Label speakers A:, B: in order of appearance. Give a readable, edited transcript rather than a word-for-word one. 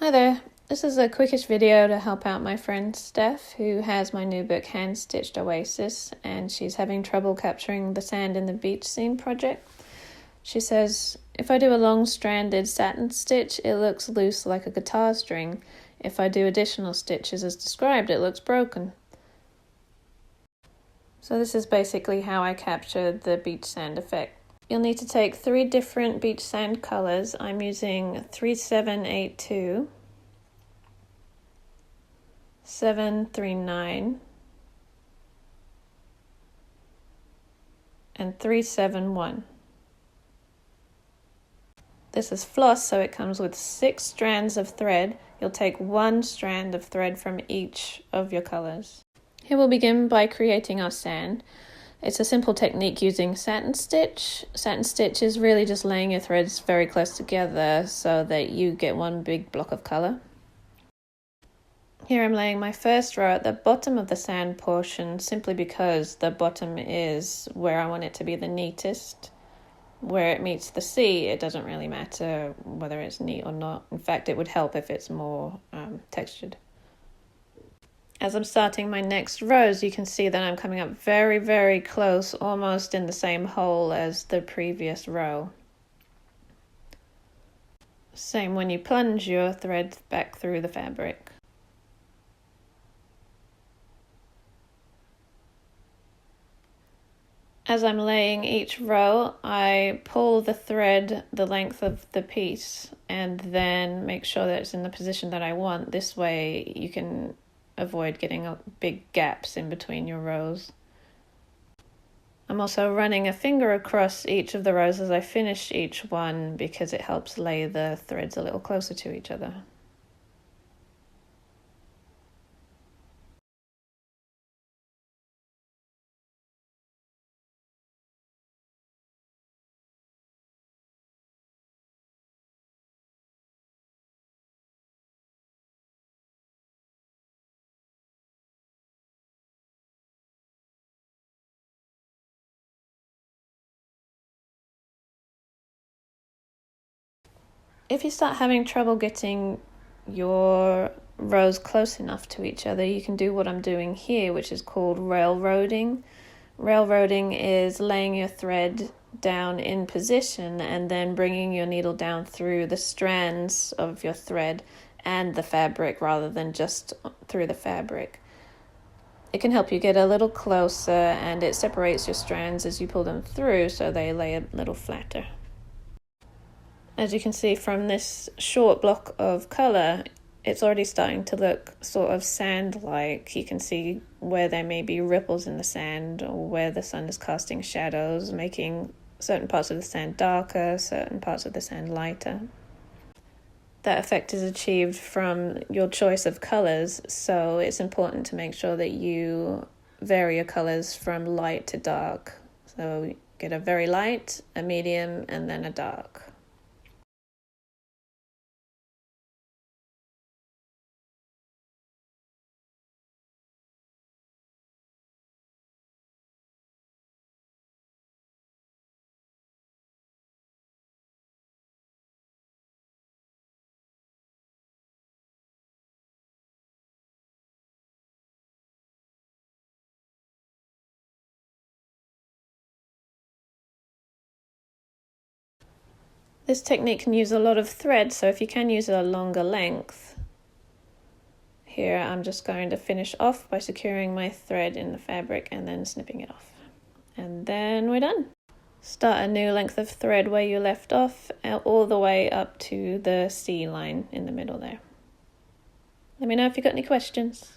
A: Hi there, this is a quickish video to help out my friend Steph, who has my new book Hand-stitched Oasis, and she's having trouble capturing the sand in the beach scene project. She says, if I do a long stranded satin stitch, it looks loose like a guitar string. If I do additional stitches as described, it looks broken. So this is basically how I captured the beach sand effect. You'll need to take 3 different beach sand colors. I'm using 3782, 739, and 371. This is floss, so it comes with 6 strands of thread. You'll take 1 strand of thread from each of your colors. Here we'll begin by creating our sand. It's a simple technique using satin stitch. Satin stitch is really just laying your threads very close together so that you get one big block of color. Here I'm laying my first row at the bottom of the sand portion simply because the bottom is where I want it to be the neatest. Where it meets the sea, it doesn't really matter whether it's neat or not. In fact, it would help if it's more textured. As I'm starting my next rows, you can see that I'm coming up very, very close, almost in the same hole as the previous row. Same when you plunge your thread back through the fabric. As I'm laying each row, I pull the thread the length of the piece and then make sure that it's in the position that I want. This way you can avoid getting big gaps in between your rows. I'm also running a finger across each of the rows as I finish each one because it helps lay the threads a little closer to each other. If you start having trouble getting your rows close enough to each other, you can do what I'm doing here, which is called railroading. Railroading is laying your thread down in position and then bringing your needle down through the strands of your thread and the fabric rather than just through the fabric. It can help you get a little closer, and it separates your strands as you pull them through so they lay a little flatter. As you can see from this short block of colour, it's already starting to look sort of sand-like. You can see where there may be ripples in the sand or where the sun is casting shadows, making certain parts of the sand darker, certain parts of the sand lighter. That effect is achieved from your choice of colours, so it's important to make sure that you vary your colours from light to dark. So get a very light, a medium, and then a dark. This technique can use a lot of thread, so if you can use a longer length. Here I'm just going to finish off by securing my thread in the fabric and then snipping it off. And then we're done. Start a new length of thread where you left off, all the way up to the C line in the middle there. Let me know if you've got any questions.